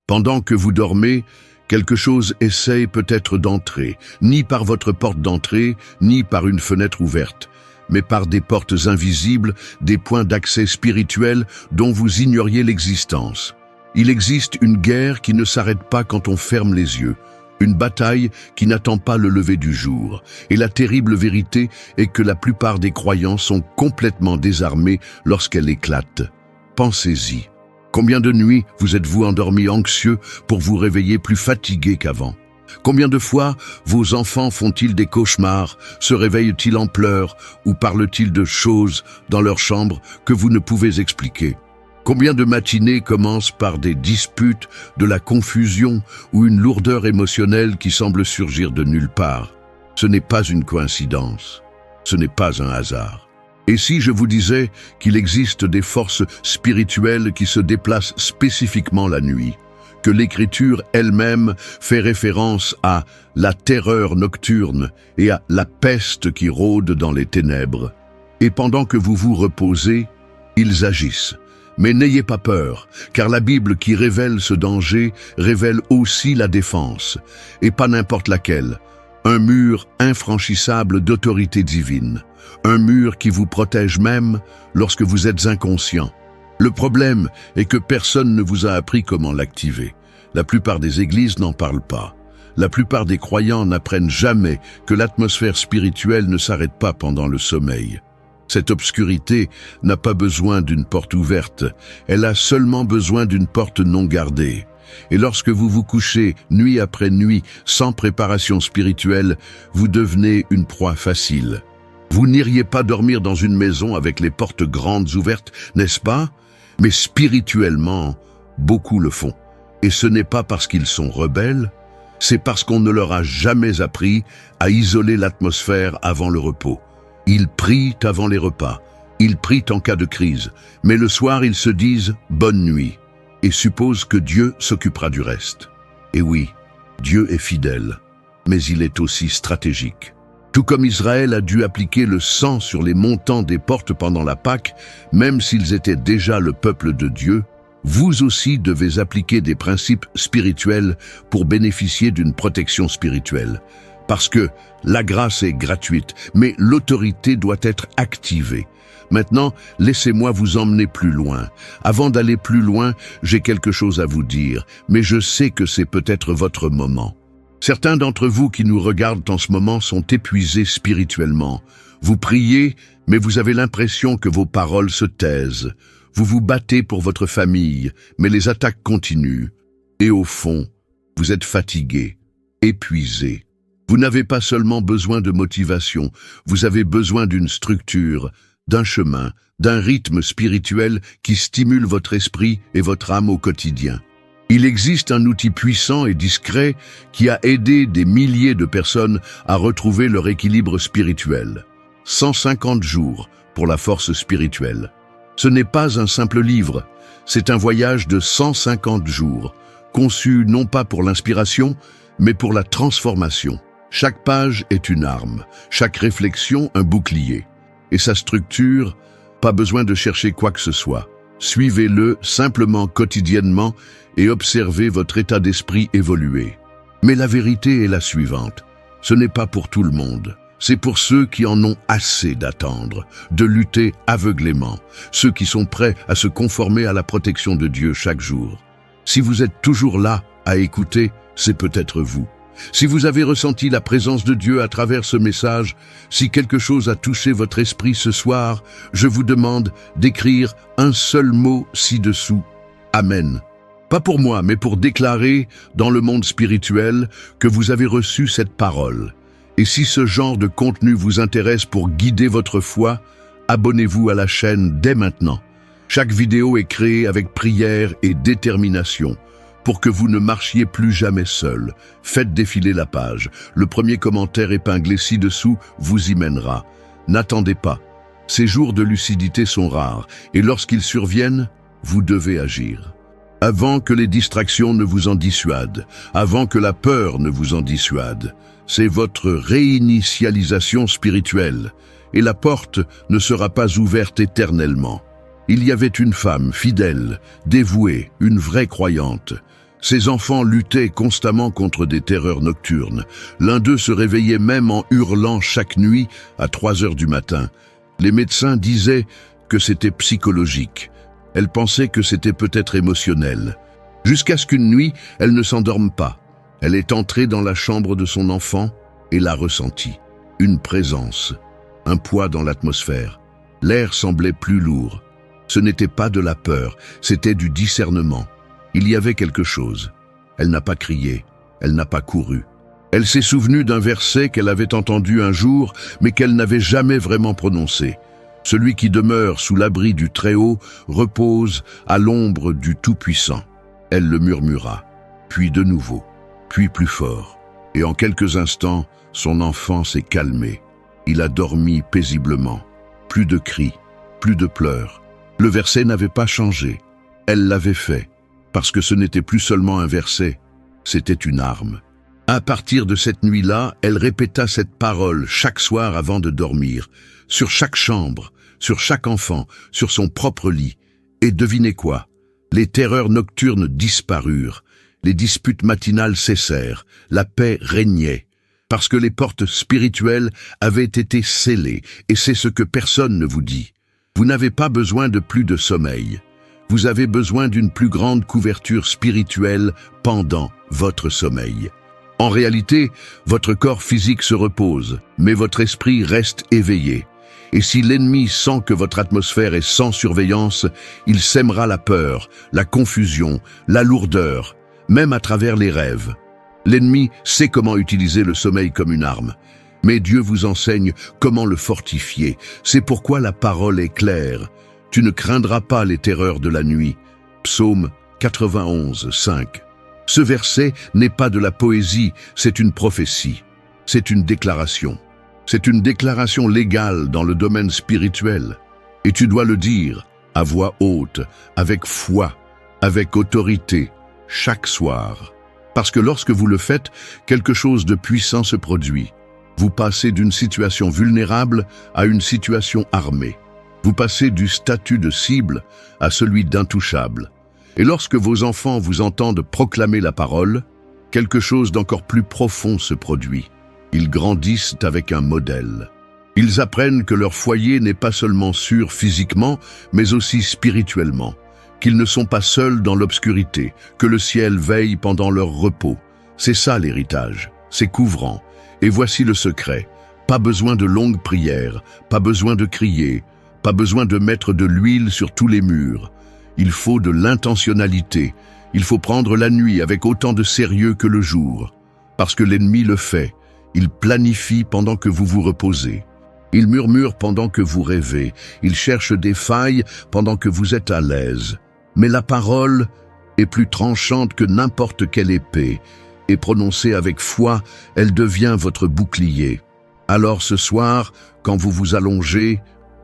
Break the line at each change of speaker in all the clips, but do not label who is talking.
Pendant que vous dormez, quelque chose essaye peut-être d'entrer, ni par votre porte d'entrée, ni par une fenêtre ouverte, mais par des portes invisibles, des points d'accès spirituels dont vous ignoriez l'existence. Il existe une guerre qui ne s'arrête pas quand on ferme les yeux, une bataille qui n'attend pas le lever du jour. Et la terrible vérité est que la plupart des croyants sont complètement désarmés lorsqu'elle éclate. Pensez-y. Combien de nuits vous êtes-vous endormi anxieux pour vous réveiller plus fatigué qu'avant? Combien de fois vos enfants font-ils des cauchemars, se réveillent-ils en pleurs ou parlent-ils de choses dans leur chambre que vous ne pouvez expliquer? Combien de matinées commencent par des disputes, de la confusion ou une lourdeur émotionnelle qui semble surgir de nulle part? Ce n'est pas une coïncidence, ce n'est pas un hasard. Et si je vous disais qu'il existe des forces spirituelles qui se déplacent spécifiquement la nuit, que l'Écriture elle-même fait référence à la terreur nocturne et à la peste qui rôde dans les ténèbres, et pendant que vous vous reposez, ils agissent. Mais n'ayez pas peur, car la Bible qui révèle ce danger révèle aussi la défense, et pas n'importe laquelle. Un mur infranchissable d'autorité divine, un mur qui vous protège même lorsque vous êtes inconscient. Le problème est que personne ne vous a appris comment l'activer. La plupart des églises n'en parlent pas. La plupart des croyants n'apprennent jamais que l'atmosphère spirituelle ne s'arrête pas pendant le sommeil. Cette obscurité n'a pas besoin d'une porte ouverte, elle a seulement besoin d'une porte non gardée. Et lorsque vous vous couchez nuit après nuit sans préparation spirituelle, vous devenez une proie facile. Vous n'iriez pas dormir dans une maison avec les portes grandes ouvertes, n'est-ce pas? Mais spirituellement, beaucoup le font. Et ce n'est pas parce qu'ils sont rebelles, c'est parce qu'on ne leur a jamais appris à isoler l'atmosphère avant le repos. Ils prient avant les repas, ils prient en cas de crise, mais le soir ils se disent « bonne nuit » et supposent que Dieu s'occupera du reste. Et oui, Dieu est fidèle, mais il est aussi stratégique. Tout comme Israël a dû appliquer le sang sur les montants des portes pendant la Pâque, même s'ils étaient déjà le peuple de Dieu, vous aussi devez appliquer des principes spirituels pour bénéficier d'une protection spirituelle. Parce que la grâce est gratuite, mais l'autorité doit être activée. Maintenant, laissez-moi vous emmener plus loin. Avant d'aller plus loin, j'ai quelque chose à vous dire, mais je sais que c'est peut-être votre moment. Certains d'entre vous qui nous regardent en ce moment sont épuisés spirituellement. Vous priez, mais vous avez l'impression que vos paroles se taisent. Vous vous battez pour votre famille, mais les attaques continuent. Et au fond, vous êtes fatigués, épuisés. Vous n'avez pas seulement besoin de motivation, vous avez besoin d'une structure, d'un chemin, d'un rythme spirituel qui stimule votre esprit et votre âme au quotidien. Il existe un outil puissant et discret qui a aidé des milliers de personnes à retrouver leur équilibre spirituel. 150 jours pour la force spirituelle. Ce n'est pas un simple livre, c'est un voyage de 150 jours, conçu non pas pour l'inspiration, mais pour la transformation. Chaque page est une arme, chaque réflexion un bouclier. Et sa structure, pas besoin de chercher quoi que ce soit. Suivez-le simplement quotidiennement et observez votre état d'esprit évoluer. Mais la vérité est la suivante, ce n'est pas pour tout le monde. C'est pour ceux qui en ont assez d'attendre, de lutter aveuglément, ceux qui sont prêts à se conformer à la protection de Dieu chaque jour. Si vous êtes toujours là à écouter, c'est peut-être vous. Si vous avez ressenti la présence de Dieu à travers ce message, si quelque chose a touché votre esprit ce soir, je vous demande d'écrire un seul mot ci-dessous. Amen. Pas pour moi, mais pour déclarer dans le monde spirituel que vous avez reçu cette parole. Et si ce genre de contenu vous intéresse pour guider votre foi, abonnez-vous à la chaîne dès maintenant. Chaque vidéo est créée avec prière et détermination. Pour que vous ne marchiez plus jamais seul, faites défiler la page. Le premier commentaire épinglé ci-dessous vous y mènera. N'attendez pas. Ces jours de lucidité sont rares, et lorsqu'ils surviennent, vous devez agir. Avant que les distractions ne vous en dissuadent, avant que la peur ne vous en dissuade, c'est votre réinitialisation spirituelle, et la porte ne sera pas ouverte éternellement. Il y avait une femme fidèle, dévouée, une vraie croyante. Ces enfants luttaient constamment contre des terreurs nocturnes. L'un d'eux se réveillait même en hurlant chaque nuit à 3 heures du matin. Les médecins disaient que c'était psychologique. Elle pensait que c'était peut-être émotionnel. Jusqu'à ce qu'une nuit, elle ne s'endorme pas. Elle est entrée dans la chambre de son enfant et l'a ressenti. Une présence, un poids dans l'atmosphère. L'air semblait plus lourd. Ce n'était pas de la peur, c'était du discernement. Il y avait quelque chose. Elle n'a pas crié, elle n'a pas couru. Elle s'est souvenue d'un verset qu'elle avait entendu un jour, mais qu'elle n'avait jamais vraiment prononcé. Celui qui demeure sous l'abri du Très-Haut repose à l'ombre du Tout-Puissant. Elle le murmura, puis de nouveau, puis plus fort. Et en quelques instants, son enfant s'est calmé. Il a dormi paisiblement. Plus de cris, plus de pleurs. Le verset n'avait pas changé. Elle l'avait fait, parce que ce n'était plus seulement un verset, c'était une arme. À partir de cette nuit-là, elle répéta cette parole chaque soir avant de dormir, sur chaque chambre, sur chaque enfant, sur son propre lit. Et devinez quoi? Les terreurs nocturnes disparurent, les disputes matinales cessèrent, la paix régnait, parce que les portes spirituelles avaient été scellées, et c'est ce que personne ne vous dit. Vous n'avez pas besoin de plus de sommeil. Vous avez besoin d'une plus grande couverture spirituelle pendant votre sommeil. En réalité, votre corps physique se repose, mais votre esprit reste éveillé. Et si l'ennemi sent que votre atmosphère est sans surveillance, il sèmera la peur, la confusion, la lourdeur, même à travers les rêves. L'ennemi sait comment utiliser le sommeil comme une arme. Mais Dieu vous enseigne comment le fortifier. C'est pourquoi la parole est claire. Tu ne craindras pas les terreurs de la nuit. Psaume 91, 5. Ce verset n'est pas de la poésie, c'est une prophétie. C'est une déclaration. C'est une déclaration légale dans le domaine spirituel. Et tu dois le dire à voix haute, avec foi, avec autorité, chaque soir. Parce que lorsque vous le faites, quelque chose de puissant se produit. Vous passez d'une situation vulnérable à une situation armée. Vous passez du statut de cible à celui d'intouchable. Et lorsque vos enfants vous entendent proclamer la parole, quelque chose d'encore plus profond se produit. Ils grandissent avec un modèle. Ils apprennent que leur foyer n'est pas seulement sûr physiquement, mais aussi spirituellement. Qu'ils ne sont pas seuls dans l'obscurité, que le ciel veille pendant leur repos. C'est ça l'héritage, c'est couvrant. Et voici le secret. Pas besoin de longues prières, pas besoin de crier, pas besoin de mettre de l'huile sur tous les murs. Il faut de l'intentionnalité. Il faut prendre la nuit avec autant de sérieux que le jour. Parce que l'ennemi le fait. Il planifie pendant que vous vous reposez. Il murmure pendant que vous rêvez. Il cherche des failles pendant que vous êtes à l'aise. Mais la parole est plus tranchante que n'importe quelle épée. Et prononcée avec foi, elle devient votre bouclier. Alors ce soir, quand vous vous allongez,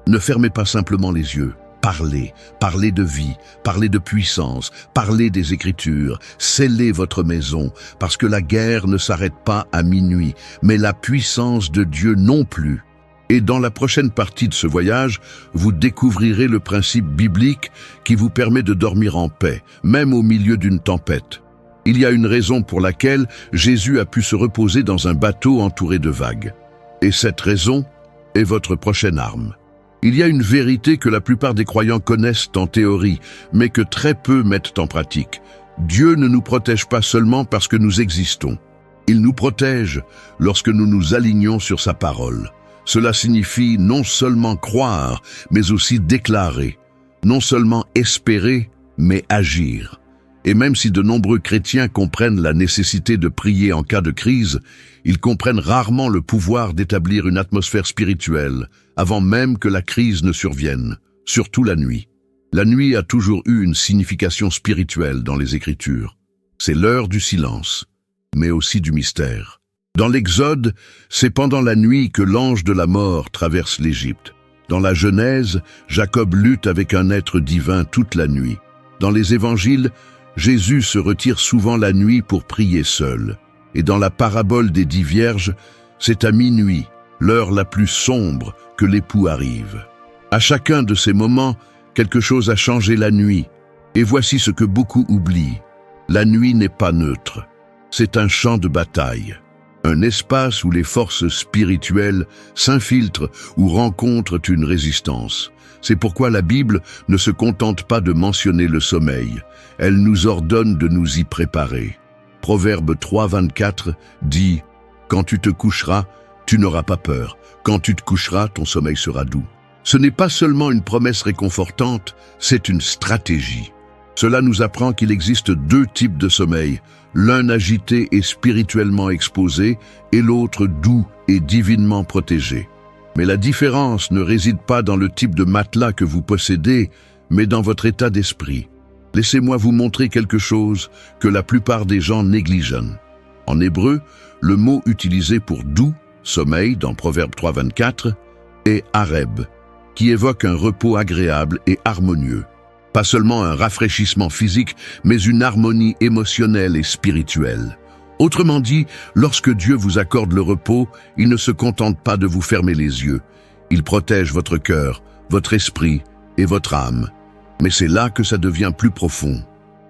ne fermez pas simplement les yeux. Parlez, parlez de vie, parlez de puissance, parlez des Écritures, scellez votre maison, parce que la guerre ne s'arrête pas à minuit, mais la puissance de Dieu non plus. Et dans la prochaine partie de ce voyage, vous découvrirez le principe biblique qui vous permet de dormir en paix, même au milieu d'une tempête. Il y a une raison pour laquelle Jésus a pu se reposer dans un bateau entouré de vagues. Et cette raison est votre prochaine arme. Il y a une vérité que la plupart des croyants connaissent en théorie, mais que très peu mettent en pratique. Dieu ne nous protège pas seulement parce que nous existons. Il nous protège lorsque nous nous alignons sur sa parole. Cela signifie non seulement croire, mais aussi déclarer. Non seulement espérer, mais agir. Et même si de nombreux chrétiens comprennent la nécessité de prier en cas de crise, ils comprennent rarement le pouvoir d'établir une atmosphère spirituelle avant même que la crise ne survienne, surtout la nuit. La nuit a toujours eu une signification spirituelle dans les Écritures. C'est l'heure du silence, mais aussi du mystère. Dans l'Exode, c'est pendant la nuit que l'ange de la mort traverse l'Égypte. Dans la Genèse, Jacob lutte avec un être divin toute la nuit. Dans les Évangiles, Jésus se retire souvent la nuit pour prier seul. Et dans la parabole des 10 vierges, c'est à minuit, l'heure la plus sombre, que l'époux arrive. À chacun de ces moments, quelque chose a changé la nuit. Et voici ce que beaucoup oublient. La nuit n'est pas neutre. C'est un champ de bataille. Un espace où les forces spirituelles s'infiltrent ou rencontrent une résistance. C'est pourquoi la Bible ne se contente pas de mentionner le sommeil. Elle nous ordonne de nous y préparer. Proverbe 3, 24 dit « Quand tu te coucheras, tu n'auras pas peur. Quand tu te coucheras, ton sommeil sera doux. » Ce n'est pas seulement une promesse réconfortante, c'est une stratégie. Cela nous apprend qu'il existe deux types de sommeil, l'un agité et spirituellement exposé, et l'autre doux et divinement protégé. Mais la différence ne réside pas dans le type de matelas que vous possédez, mais dans votre état d'esprit. Laissez-moi vous montrer quelque chose que la plupart des gens négligent. En hébreu, le mot utilisé pour doux, sommeil, dans Proverbe 3, 24, est areb, qui évoque un repos agréable et harmonieux. Pas seulement un rafraîchissement physique, mais une harmonie émotionnelle et spirituelle. Autrement dit, lorsque Dieu vous accorde le repos, il ne se contente pas de vous fermer les yeux. Il protège votre cœur, votre esprit et votre âme. Mais c'est là que ça devient plus profond.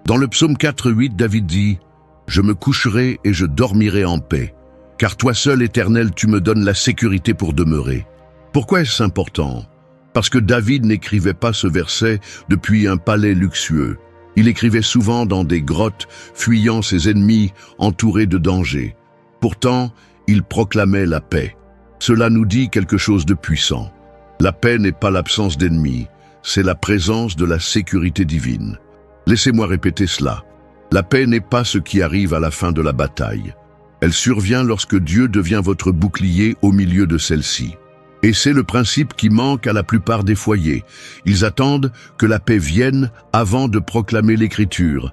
Dans le psaume 4, 8, David dit « Je me coucherai et je dormirai en paix, car toi seul, Éternel, tu me donnes la sécurité pour demeurer. » Pourquoi est-ce important ? Parce que David n'écrivait pas ce verset depuis un palais luxueux. Il écrivait souvent dans des grottes, fuyant ses ennemis, entouré de dangers. Pourtant, il proclamait la paix. Cela nous dit quelque chose de puissant. La paix n'est pas l'absence d'ennemis, c'est la présence de la sécurité divine. Laissez-moi répéter cela. La paix n'est pas ce qui arrive à la fin de la bataille. Elle survient lorsque Dieu devient votre bouclier au milieu de celle-ci. Et c'est le principe qui manque à la plupart des foyers. Ils attendent que la paix vienne avant de proclamer l'Écriture.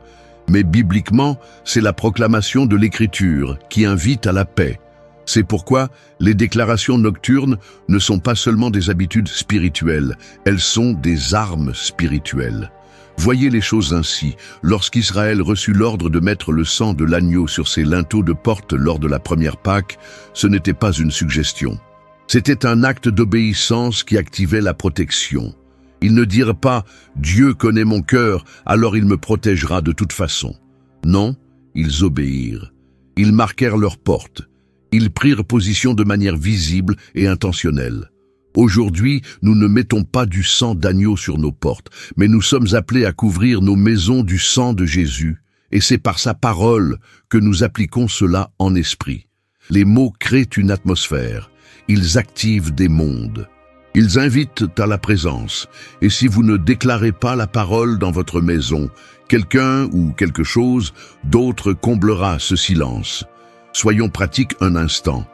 Mais bibliquement, c'est la proclamation de l'Écriture qui invite à la paix. C'est pourquoi les déclarations nocturnes ne sont pas seulement des habitudes spirituelles, elles sont des armes spirituelles. Voyez les choses ainsi. Lorsqu'Israël reçut l'ordre de mettre le sang de l'agneau sur ses linteaux de porte lors de la première Pâque, ce n'était pas une suggestion. C'était un acte d'obéissance qui activait la protection. Ils ne dirent pas « Dieu connaît mon cœur, alors il me protégera de toute façon ». Non, ils obéirent. Ils marquèrent leurs portes. Ils prirent position de manière visible et intentionnelle. Aujourd'hui, nous ne mettons pas du sang d'agneau sur nos portes, mais nous sommes appelés à couvrir nos maisons du sang de Jésus, et c'est par sa parole que nous appliquons cela en esprit. Les mots créent une atmosphère. Ils activent des mondes. Ils invitent à la présence. Et si vous ne déclarez pas la parole dans votre maison, quelqu'un ou quelque chose d'autre comblera ce silence. Soyons pratiques un instant.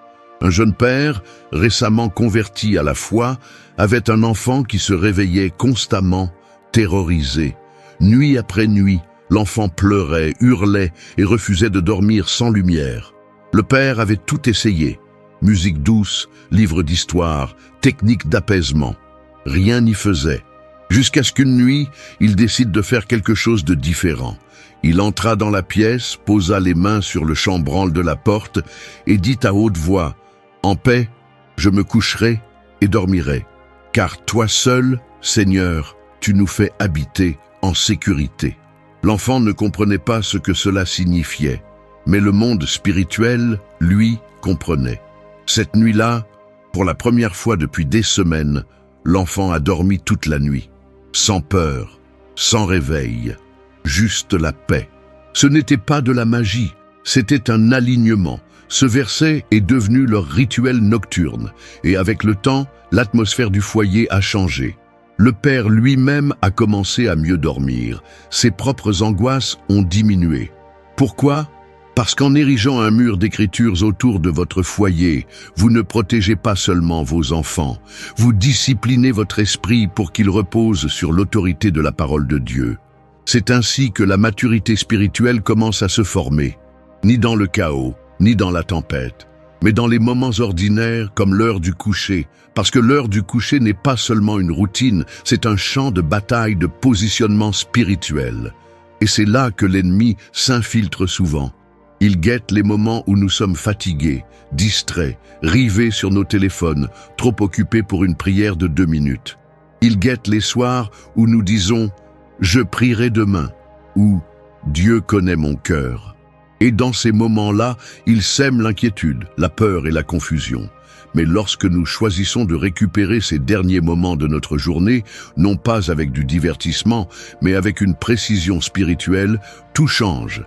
Un jeune père, récemment converti à la foi, avait un enfant qui se réveillait constamment, terrorisé. Nuit après nuit, l'enfant pleurait, hurlait et refusait de dormir sans lumière. Le père avait tout essayé. Musique douce, livres d'histoire, techniques d'apaisement. Rien n'y faisait. Jusqu'à ce qu'une nuit, il décide de faire quelque chose de différent. Il entra dans la pièce, posa les mains sur le chambranle de la porte et dit à haute voix « En paix, je me coucherai et dormirai, car toi seul, Seigneur, tu nous fais habiter en sécurité. » L'enfant ne comprenait pas ce que cela signifiait, mais le monde spirituel, lui, comprenait. Cette nuit-là, pour la première fois depuis des semaines, l'enfant a dormi toute la nuit, sans peur, sans réveil, juste la paix. Ce n'était pas de la magie, c'était un alignement. Ce verset est devenu leur rituel nocturne, et avec le temps, l'atmosphère du foyer a changé. Le père lui-même a commencé à mieux dormir. Ses propres angoisses ont diminué. Pourquoi ? Parce qu'en érigeant un mur d'écritures autour de votre foyer, vous ne protégez pas seulement vos enfants, vous disciplinez votre esprit pour qu'il repose sur l'autorité de la parole de Dieu. C'est ainsi que la maturité spirituelle commence à se former, ni dans le chaos, ni dans la tempête, mais dans les moments ordinaires comme l'heure du coucher, parce que l'heure du coucher n'est pas seulement une routine, c'est un champ de bataille de positionnement spirituel. Et c'est là que l'ennemi s'infiltre souvent. Il guette les moments où nous sommes fatigués, distraits, rivés sur nos téléphones, trop occupés pour une prière de 2 minutes. Il guette les soirs où nous disons « Je prierai demain » ou « Je ferai plus attention » Dieu connaît mon cœur. Et dans ces moments-là, il sème l'inquiétude, la peur et la confusion. Mais lorsque nous choisissons de récupérer ces derniers moments de notre journée, non pas avec du divertissement, mais avec une précision spirituelle, tout change.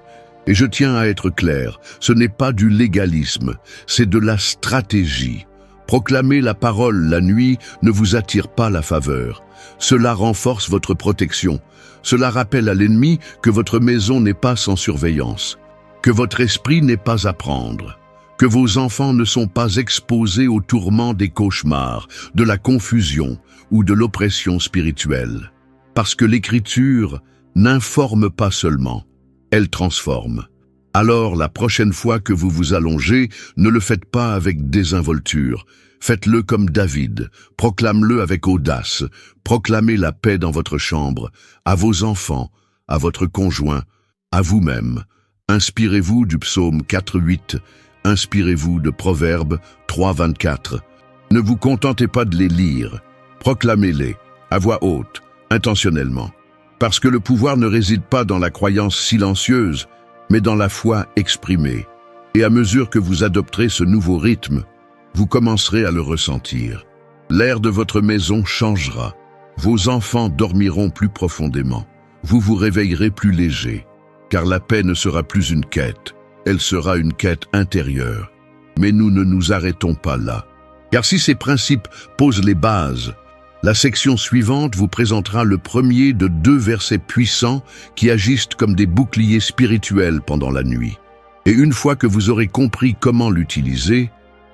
Et je tiens à être clair, ce n'est pas du légalisme, c'est de la stratégie. Proclamer la parole la nuit ne vous attire pas la faveur. Cela renforce votre protection. Cela rappelle à l'ennemi que votre maison n'est pas sans surveillance, que votre esprit n'est pas à prendre, que vos enfants ne sont pas exposés aux tourments des cauchemars, de la confusion ou de l'oppression spirituelle. Parce que l'Écriture n'informe pas seulement, elle transforme. Alors, la prochaine fois que vous vous allongez, ne le faites pas avec désinvolture. Faites-le comme David, proclame-le avec audace, proclamez la paix dans votre chambre, à vos enfants, à votre conjoint, à vous-même. Inspirez-vous du psaume 4:8, inspirez-vous de Proverbes 3:24. Ne vous contentez pas de les lire, proclamez-les, à voix haute, intentionnellement. Parce que le pouvoir ne réside pas dans la croyance silencieuse, mais dans la foi exprimée. Et à mesure que vous adopterez ce nouveau rythme, vous commencerez à le ressentir. L'air de votre maison changera. Vos enfants dormiront plus profondément. Vous vous réveillerez plus léger. Car la paix ne sera plus une quête. Elle sera une quête intérieure. Mais nous ne nous arrêtons pas là. Car si ces principes posent les bases, la section suivante vous présentera le premier de 2 versets puissants qui agissent comme des boucliers spirituels pendant la nuit. Et une fois que vous aurez compris comment l'utiliser,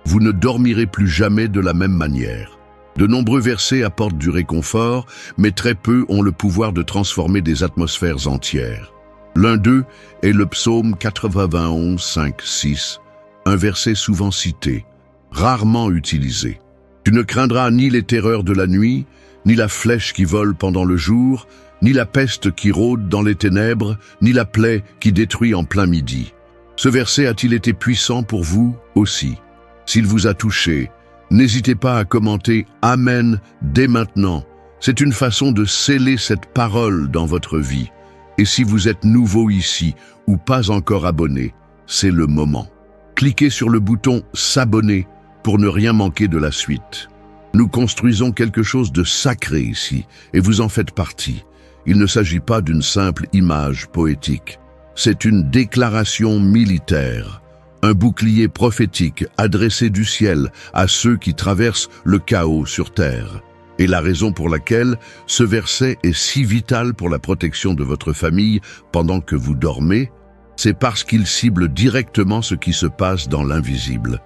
vous ne dormirez plus jamais de la même manière. De nombreux versets apportent du réconfort, mais très peu ont le pouvoir de transformer des atmosphères entières. L'un d'eux est le psaume 91, 5, 6, un verset souvent cité, rarement utilisé. Tu ne craindras ni les terreurs de la nuit, ni la flèche qui vole pendant le jour, ni la peste qui rôde dans les ténèbres, ni la plaie qui détruit en plein midi. Ce verset a-t-il été puissant pour vous aussi? S'il vous a touché, n'hésitez pas à commenter « Amen » dès maintenant. C'est une façon de sceller cette parole dans votre vie. Et si vous êtes nouveau ici ou pas encore abonné, c'est le moment. Cliquez sur le bouton « S'abonner » pour ne rien manquer de la suite. Nous construisons quelque chose de sacré ici, et vous en faites partie. Il ne s'agit pas d'une simple image poétique. C'est une déclaration militaire, un bouclier prophétique adressé du ciel à ceux qui traversent le chaos sur terre. Et la raison pour laquelle ce verset est si vital pour la protection de votre famille pendant que vous dormez, c'est parce qu'il cible directement ce qui se passe dans l'invisible.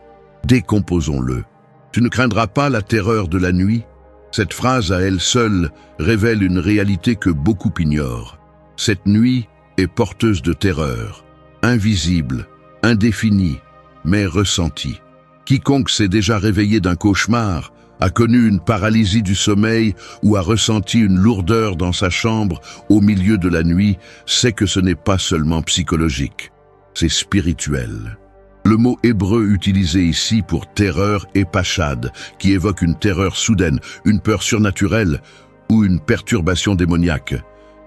Décomposons-le. Tu ne craindras pas la terreur de la nuit? Cette phrase à elle seule révèle une réalité que beaucoup ignorent. Cette nuit est porteuse de terreur, invisible, indéfinie, mais ressentie. Quiconque s'est déjà réveillé d'un cauchemar, a connu une paralysie du sommeil ou a ressenti une lourdeur dans sa chambre au milieu de la nuit, sait que ce n'est pas seulement psychologique, c'est spirituel. Le mot hébreu utilisé ici pour terreur est pachad, qui évoque une terreur soudaine, une peur surnaturelle ou une perturbation démoniaque.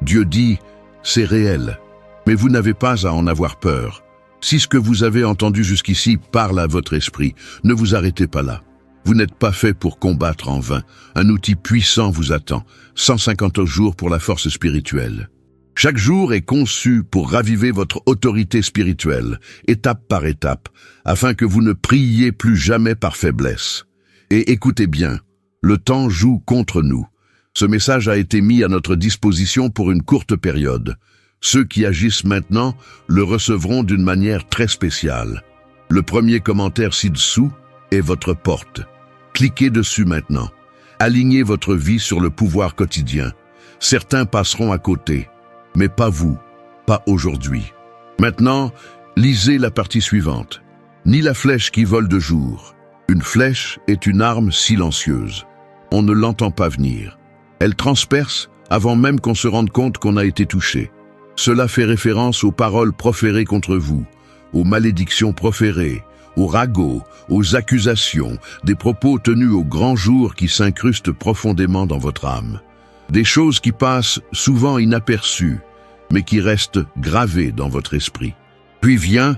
Dieu dit, c'est réel, mais vous n'avez pas à en avoir peur. Si ce que vous avez entendu jusqu'ici parle à votre esprit, ne vous arrêtez pas là. Vous n'êtes pas fait pour combattre en vain. Un outil puissant vous attend. 150 jours pour la force spirituelle. Chaque jour est conçu pour raviver votre autorité spirituelle, étape par étape, afin que vous ne priez plus jamais par faiblesse. Et écoutez bien, le temps joue contre nous. Ce message a été mis à notre disposition pour une courte période. Ceux qui agissent maintenant le recevront d'une manière très spéciale. Le premier commentaire ci-dessous est votre porte. Cliquez dessus maintenant. Alignez votre vie sur le pouvoir quotidien. Certains passeront à côté, mais pas vous, pas aujourd'hui. Maintenant, lisez la partie suivante. Ni la flèche qui vole de jour. Une flèche est une arme silencieuse. On ne l'entend pas venir. Elle transperce avant même qu'on se rende compte qu'on a été touché. Cela fait référence aux paroles proférées contre vous, aux malédictions proférées, aux ragots, aux accusations, des propos tenus au grand jour qui s'incrustent profondément dans votre âme. Des choses qui passent souvent inaperçues, mais qui reste gravé dans votre esprit. Puis vient,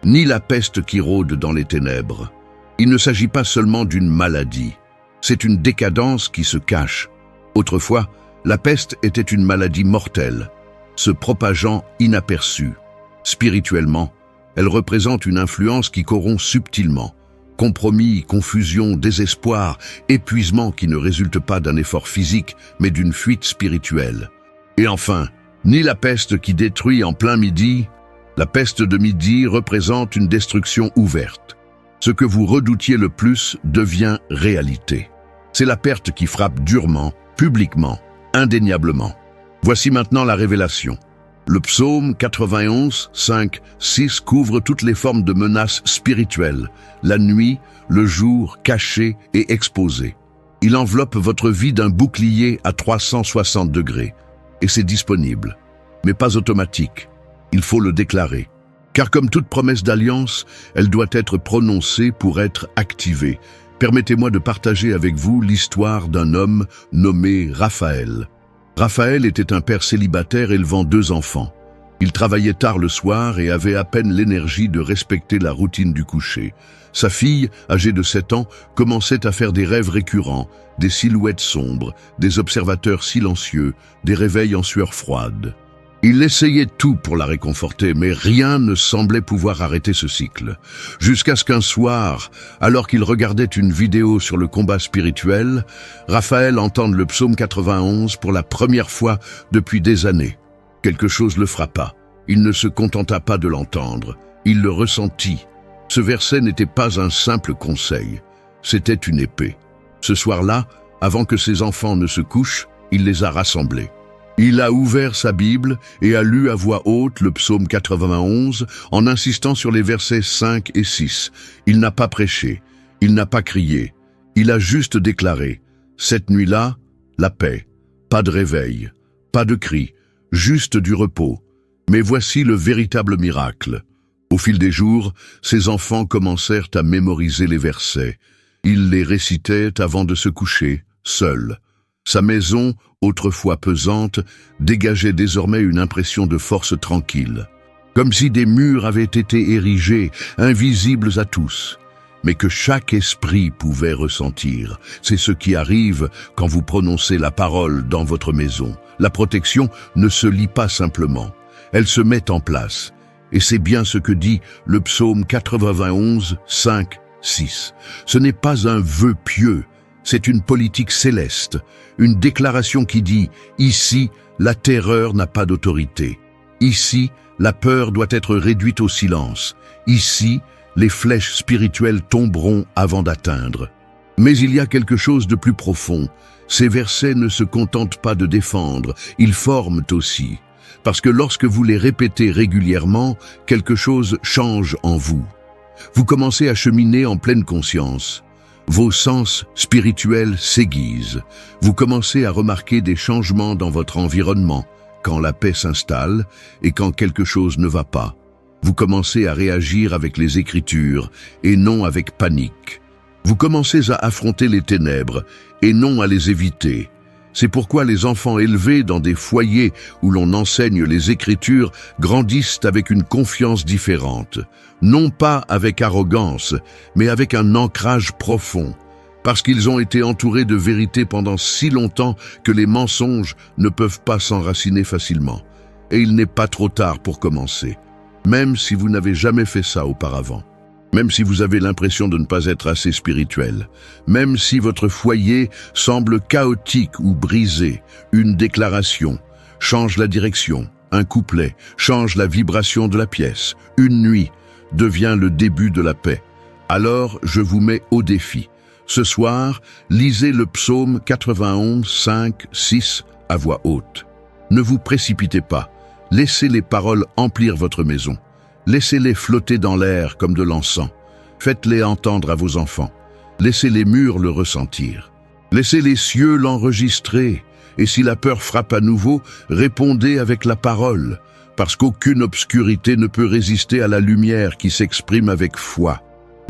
ni la peste qui rôde dans les ténèbres. Il ne s'agit pas seulement d'une maladie, c'est une décadence qui se cache. Autrefois, la peste était une maladie mortelle, se propageant inaperçue. Spirituellement, elle représente une influence qui corrompt subtilement. Compromis, confusion, désespoir, épuisement qui ne résulte pas d'un effort physique, mais d'une fuite spirituelle. Et enfin, ni la peste qui détruit en plein midi, la peste de midi représente une destruction ouverte. Ce que vous redoutiez le plus devient réalité. C'est la perte qui frappe durement, publiquement, indéniablement. Voici maintenant la révélation. Le psaume 91, 5, 6 couvre toutes les formes de menaces spirituelles, la nuit, le jour, caché et exposé. Il enveloppe votre vie d'un bouclier à 360 degrés, et c'est disponible, mais pas automatique. Il faut le déclarer. Car comme toute promesse d'alliance, elle doit être prononcée pour être activée. Permettez-moi de partager avec vous l'histoire d'un homme nommé Raphaël. Raphaël était un père célibataire élevant 2 enfants. Il travaillait tard le soir et avait à peine l'énergie de respecter la routine du coucher. Sa fille, âgée de 7 ans, commençait à faire des rêves récurrents, des silhouettes sombres, des observateurs silencieux, des réveils en sueur froide. Il essayait tout pour la réconforter, mais rien ne semblait pouvoir arrêter ce cycle. Jusqu'à ce qu'un soir, alors qu'il regardait une vidéo sur le combat spirituel, Raphaël entende le psaume 91 pour la première fois depuis des années. Quelque chose le frappa. Il ne se contenta pas de l'entendre. Il le ressentit. Ce verset n'était pas un simple conseil. C'était une épée. Ce soir-là, avant que ses enfants ne se couchent, il les a rassemblés. Il a ouvert sa Bible et a lu à voix haute le psaume 91 en insistant sur les versets 5 et 6. Il n'a pas prêché, il n'a pas crié, il a juste déclaré « Cette nuit-là, la paix, pas de réveil, pas de cri, juste du repos. » Mais voici le véritable miracle. Au fil des jours, ses enfants commencèrent à mémoriser les versets. Il les récitait avant de se coucher, seul. Sa maison, autrefois pesante, dégageait désormais une impression de force tranquille. Comme si des murs avaient été érigés, invisibles à tous, mais que chaque esprit pouvait ressentir. C'est ce qui arrive quand vous prononcez la parole dans votre maison. La protection ne se lit pas simplement, elle se met en place. Et c'est bien ce que dit le psaume 91, 5, 6. Ce n'est pas un vœu pieux, c'est une politique céleste, une déclaration qui dit « Ici, la terreur n'a pas d'autorité. Ici, la peur doit être réduite au silence. Ici, les flèches spirituelles tomberont avant d'atteindre. » Mais il y a quelque chose de plus profond. Ces versets ne se contentent pas de défendre, ils forment aussi. Parce que lorsque vous les répétez régulièrement, quelque chose change en vous. Vous commencez à cheminer en pleine conscience. Vos sens spirituels s'aiguisent. Vous commencez à remarquer des changements dans votre environnement, quand la paix s'installe et quand quelque chose ne va pas. Vous commencez à réagir avec les Écritures et non avec panique. Vous commencez à affronter les ténèbres et non à les éviter. C'est pourquoi les enfants élevés dans des foyers où l'on enseigne les Écritures grandissent avec une confiance différente, non pas avec arrogance, mais avec un ancrage profond, parce qu'ils ont été entourés de vérité pendant si longtemps que les mensonges ne peuvent pas s'enraciner facilement. Et il n'est pas trop tard pour commencer, même si vous n'avez jamais fait ça auparavant. Même si vous avez l'impression de ne pas être assez spirituel, même si votre foyer semble chaotique ou brisé, une déclaration change la direction, un couplet change la vibration de la pièce, une nuit devient le début de la paix. Alors je vous mets au défi. Ce soir, lisez le psaume 91, 5, 6 à voix haute. Ne vous précipitez pas, laissez les paroles emplir votre maison. Laissez-les flotter dans l'air comme de l'encens. Faites-les entendre à vos enfants. Laissez les murs le ressentir. Laissez les cieux l'enregistrer. Et si la peur frappe à nouveau, répondez avec la parole, parce qu'aucune obscurité ne peut résister à la lumière qui s'exprime avec foi.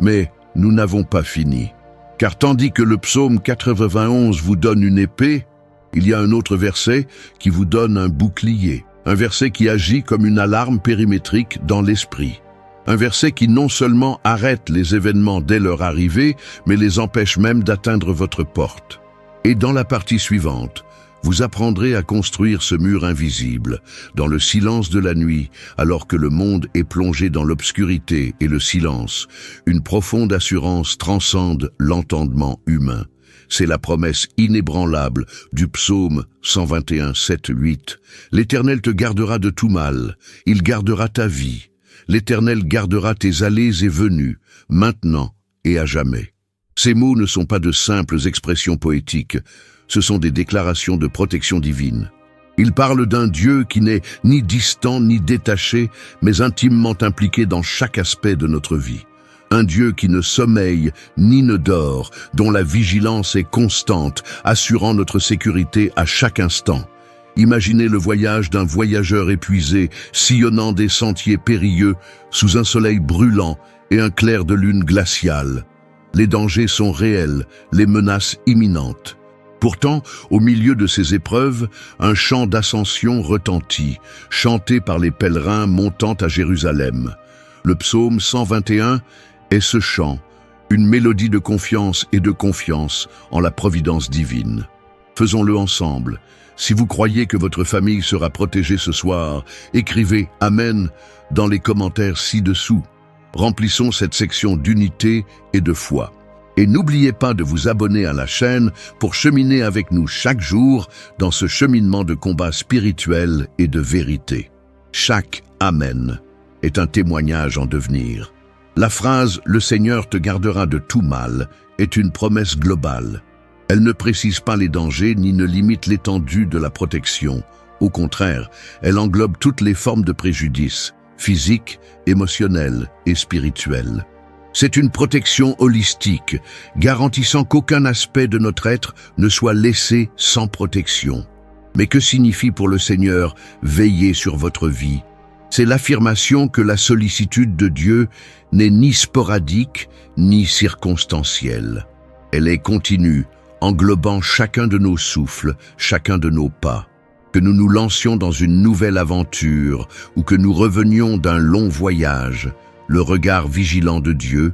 Mais nous n'avons pas fini. Car tandis que le psaume 91 vous donne une épée, il y a un autre verset qui vous donne un bouclier. Un verset qui agit comme une alarme périmétrique dans l'esprit. Un verset qui non seulement arrête les événements dès leur arrivée, mais les empêche même d'atteindre votre porte. Et dans la partie suivante, vous apprendrez à construire ce mur invisible, dans le silence de la nuit, alors que le monde est plongé dans l'obscurité et le silence. Une profonde assurance transcende l'entendement humain. C'est la promesse inébranlable du psaume 121, 7, 8. L'Éternel te gardera de tout mal, il gardera ta vie. L'Éternel gardera tes allées et venues, maintenant et à jamais. Ces mots ne sont pas de simples expressions poétiques, ce sont des déclarations de protection divine. Ils parlent d'un Dieu qui n'est ni distant ni détaché, mais intimement impliqué dans chaque aspect de notre vie. Un Dieu qui ne sommeille ni ne dort, dont la vigilance est constante, assurant notre sécurité à chaque instant. Imaginez le voyage d'un voyageur épuisé, sillonnant des sentiers périlleux, sous un soleil brûlant et un clair de lune glaciale. Les dangers sont réels, les menaces imminentes. Pourtant, au milieu de ces épreuves, un chant d'ascension retentit, chanté par les pèlerins montant à Jérusalem. Le psaume 121 est ce chant, une mélodie de confiance et de confiance en la providence divine. Faisons-le ensemble. Si vous croyez que votre famille sera protégée ce soir, écrivez « Amen » dans les commentaires ci-dessous. Remplissons cette section d'unité et de foi. Et n'oubliez pas de vous abonner à la chaîne pour cheminer avec nous chaque jour dans ce cheminement de combat spirituel et de vérité. Chaque « Amen » est un témoignage en devenir. La phrase « Le Seigneur te gardera de tout mal » est une promesse globale. Elle ne précise pas les dangers ni ne limite l'étendue de la protection. Au contraire, elle englobe toutes les formes de préjudice, physiques, émotionnelles et spirituelles. C'est une protection holistique, garantissant qu'aucun aspect de notre être ne soit laissé sans protection. Mais que signifie pour le Seigneur veiller sur votre vie? C'est l'affirmation que la sollicitude de Dieu n'est ni sporadique ni circonstancielle. Elle est continue, englobant chacun de nos souffles, chacun de nos pas. Que nous nous lancions dans une nouvelle aventure ou que nous revenions d'un long voyage, le regard vigilant de Dieu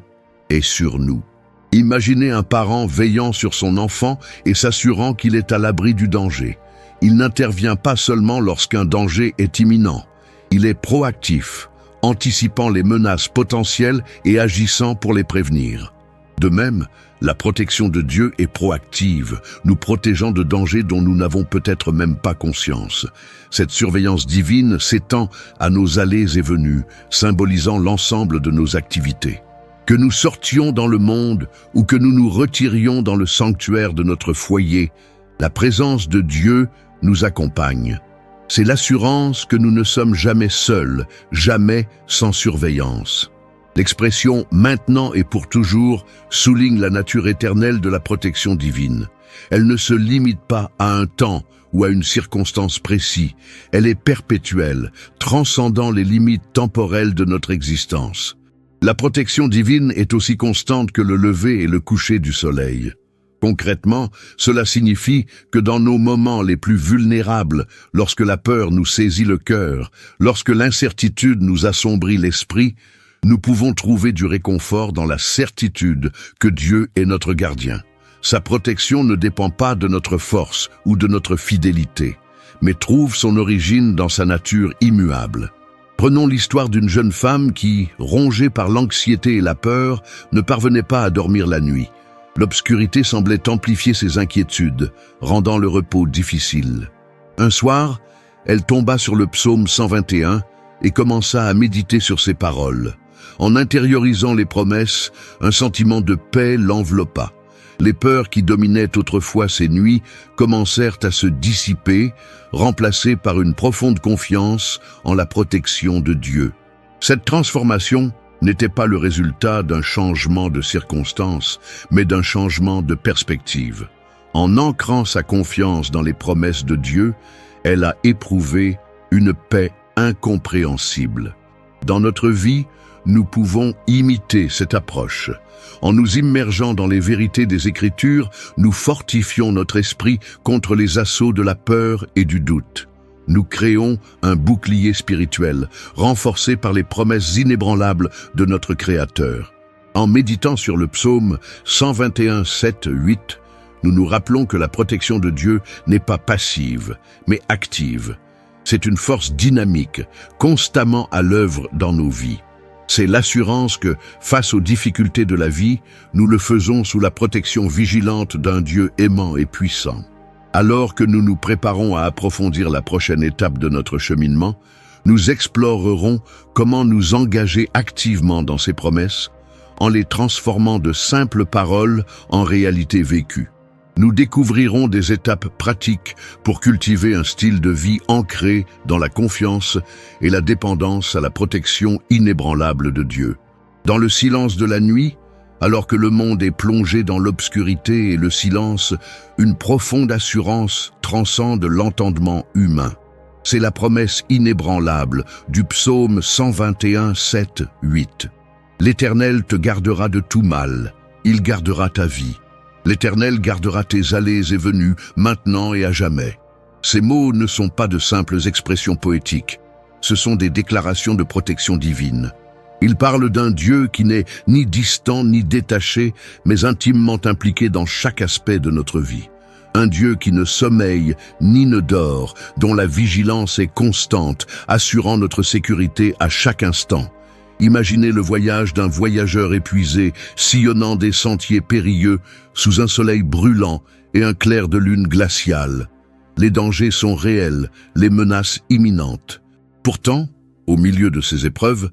est sur nous. Imaginez un parent veillant sur son enfant et s'assurant qu'il est à l'abri du danger. Il n'intervient pas seulement lorsqu'un danger est imminent. Il est proactif, anticipant les menaces potentielles et agissant pour les prévenir. De même, la protection de Dieu est proactive, nous protégeant de dangers dont nous n'avons peut-être même pas conscience. Cette surveillance divine s'étend à nos allées et venues, symbolisant l'ensemble de nos activités. Que nous sortions dans le monde ou que nous nous retirions dans le sanctuaire de notre foyer, la présence de Dieu nous accompagne. C'est l'assurance que nous ne sommes jamais seuls, jamais sans surveillance. L'expression « maintenant et pour toujours » souligne la nature éternelle de la protection divine. Elle ne se limite pas à un temps ou à une circonstance précise. Elle est perpétuelle, transcendant les limites temporelles de notre existence. La protection divine est aussi constante que le lever et le coucher du soleil. Concrètement, cela signifie que dans nos moments les plus vulnérables, lorsque la peur nous saisit le cœur, lorsque l'incertitude nous assombrit l'esprit, nous pouvons trouver du réconfort dans la certitude que Dieu est notre gardien. Sa protection ne dépend pas de notre force ou de notre fidélité, mais trouve son origine dans sa nature immuable. Prenons l'histoire d'une jeune femme qui, rongée par l'anxiété et la peur, ne parvenait pas à dormir la nuit. L'obscurité semblait amplifier ses inquiétudes, rendant le repos difficile. Un soir, elle tomba sur le psaume 121 et commença à méditer sur ses paroles. En intériorisant les promesses, un sentiment de paix l'enveloppa. Les peurs qui dominaient autrefois ses nuits commencèrent à se dissiper, remplacées par une profonde confiance en la protection de Dieu. Cette transformation n'était pas le résultat d'un changement de circonstances, mais d'un changement de perspective. En ancrant sa confiance dans les promesses de Dieu, elle a éprouvé une paix incompréhensible. Dans notre vie, nous pouvons imiter cette approche. En nous immergeant dans les vérités des Écritures, nous fortifions notre esprit contre les assauts de la peur et du doute. Nous créons un bouclier spirituel, renforcé par les promesses inébranlables de notre Créateur. En méditant sur le psaume 121, 7, 8, nous nous rappelons que la protection de Dieu n'est pas passive, mais active. C'est une force dynamique, constamment à l'œuvre dans nos vies. C'est l'assurance que, face aux difficultés de la vie, nous le faisons sous la protection vigilante d'un Dieu aimant et puissant. Alors que nous nous préparons à approfondir la prochaine étape de notre cheminement, nous explorerons comment nous engager activement dans ces promesses, en les transformant de simples paroles en réalité vécue. Nous découvrirons des étapes pratiques pour cultiver un style de vie ancré dans la confiance et la dépendance à la protection inébranlable de Dieu. Dans le silence de la nuit, alors que le monde est plongé dans l'obscurité et le silence, une profonde assurance transcende l'entendement humain. C'est la promesse inébranlable du psaume 121, 7, 8. L'Éternel te gardera de tout mal, il gardera ta vie. L'Éternel gardera tes allées et venues, maintenant et à jamais. Ces mots ne sont pas de simples expressions poétiques, ce sont des déclarations de protection divine. Ils parlent d'un Dieu qui n'est ni distant ni détaché, mais intimement impliqué dans chaque aspect de notre vie. Un Dieu qui ne sommeille ni ne dort, dont la vigilance est constante, assurant notre sécurité à chaque instant. Imaginez le voyage d'un voyageur épuisé, sillonnant des sentiers périlleux, sous un soleil brûlant et un clair de lune glaciale. Les dangers sont réels, les menaces imminentes. Pourtant, au milieu de ces épreuves,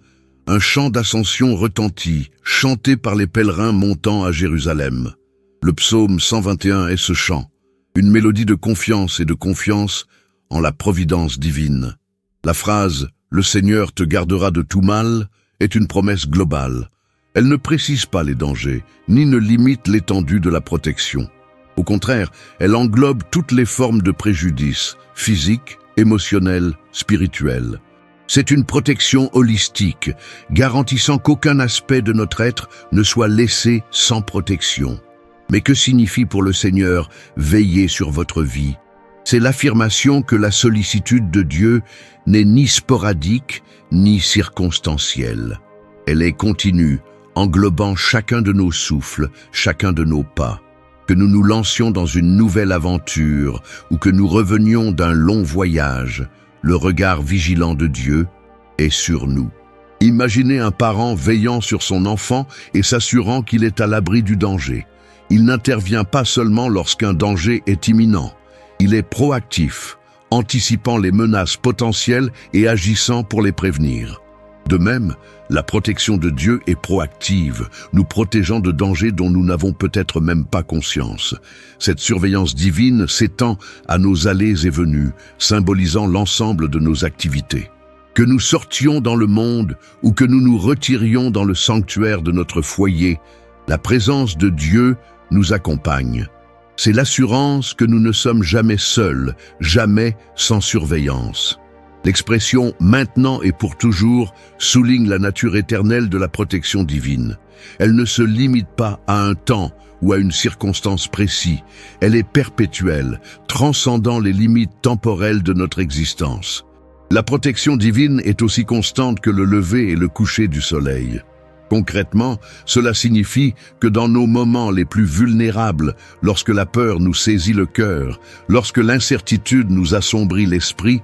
un chant d'ascension retentit, chanté par les pèlerins montant à Jérusalem. Le psaume 121 est ce chant, une mélodie de confiance et de confiance en la providence divine. La phrase « Le Seigneur te gardera de tout mal » est une promesse globale. Elle ne précise pas les dangers, ni ne limite l'étendue de la protection. Au contraire, elle englobe toutes les formes de préjudice, physiques, émotionnelles, spirituelles. C'est une protection holistique, garantissant qu'aucun aspect de notre être ne soit laissé sans protection. Mais que signifie pour le Seigneur veiller sur votre vie? C'est l'affirmation que la sollicitude de Dieu n'est ni sporadique, ni circonstancielle. Elle est continue, englobant chacun de nos souffles, chacun de nos pas. Que nous nous lancions dans une nouvelle aventure ou que nous revenions d'un long voyage, le regard vigilant de Dieu est sur nous. Imaginez un parent veillant sur son enfant et s'assurant qu'il est à l'abri du danger. Il n'intervient pas seulement lorsqu'un danger est imminent. Il est proactif, anticipant les menaces potentielles et agissant pour les prévenir. De même, la protection de Dieu est proactive, nous protégeant de dangers dont nous n'avons peut-être même pas conscience. Cette surveillance divine s'étend à nos allées et venues, symbolisant l'ensemble de nos activités. Que nous sortions dans le monde ou que nous nous retirions dans le sanctuaire de notre foyer, la présence de Dieu nous accompagne. C'est l'assurance que nous ne sommes jamais seuls, jamais sans surveillance. L'expression « maintenant et pour toujours » souligne la nature éternelle de la protection divine. Elle ne se limite pas à un temps ou à une circonstance précise. Elle est perpétuelle, transcendant les limites temporelles de notre existence. La protection divine est aussi constante que le lever et le coucher du soleil. Concrètement, cela signifie que dans nos moments les plus vulnérables, lorsque la peur nous saisit le cœur, lorsque l'incertitude nous assombrit l'esprit,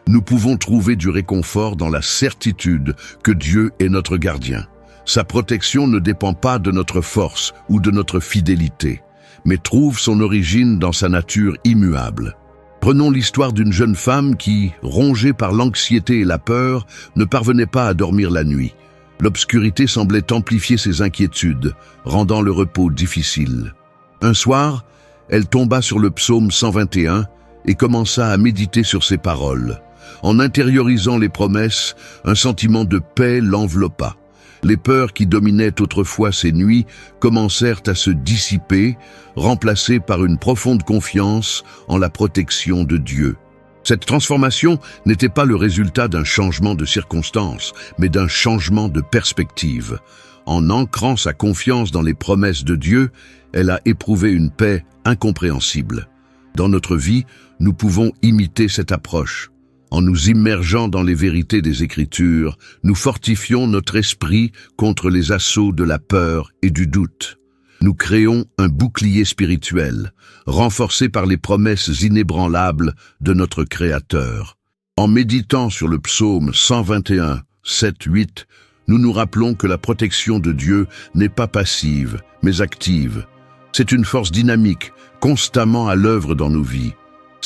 nous pouvons trouver du réconfort dans la certitude que Dieu est notre gardien. Sa protection ne dépend pas de notre force ou de notre fidélité, mais trouve son origine dans sa nature immuable. Prenons l'histoire d'une jeune femme qui, rongée par l'anxiété et la peur, ne parvenait pas à dormir la nuit. L'obscurité semblait amplifier ses inquiétudes, rendant le repos difficile. Un soir, elle tomba sur le psaume 121 et commença à méditer sur ces paroles. En intériorisant les promesses, un sentiment de paix l'enveloppa. Les peurs qui dominaient autrefois ses nuits commencèrent à se dissiper, remplacées par une profonde confiance en la protection de Dieu. Cette transformation n'était pas le résultat d'un changement de circonstances, mais d'un changement de perspective. En ancrant sa confiance dans les promesses de Dieu, elle a éprouvé une paix incompréhensible. Dans notre vie, nous pouvons imiter cette approche. En nous immergeant dans les vérités des Écritures, nous fortifions notre esprit contre les assauts de la peur et du doute. Nous créons un bouclier spirituel, renforcé par les promesses inébranlables de notre Créateur. En méditant sur le psaume 121, 7, 8, nous nous rappelons que la protection de Dieu n'est pas passive, mais active. C'est une force dynamique, constamment à l'œuvre dans nos vies.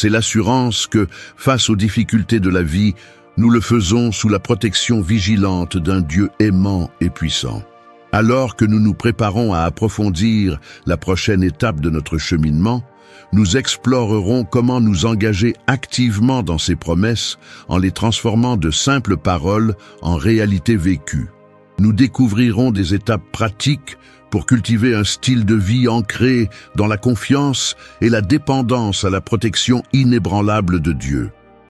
C'est l'assurance que, face aux difficultés de la vie, nous le faisons sous la protection vigilante d'un Dieu aimant et puissant. Alors que nous nous préparons à approfondir la prochaine étape de notre cheminement, nous explorerons comment nous engager activement dans ces promesses en les transformant de simples paroles en réalité vécue. Nous découvrirons des étapes pratiques pour cultiver un style de vie ancré dans la confiance et la dépendance à la protection inébranlable de Dieu.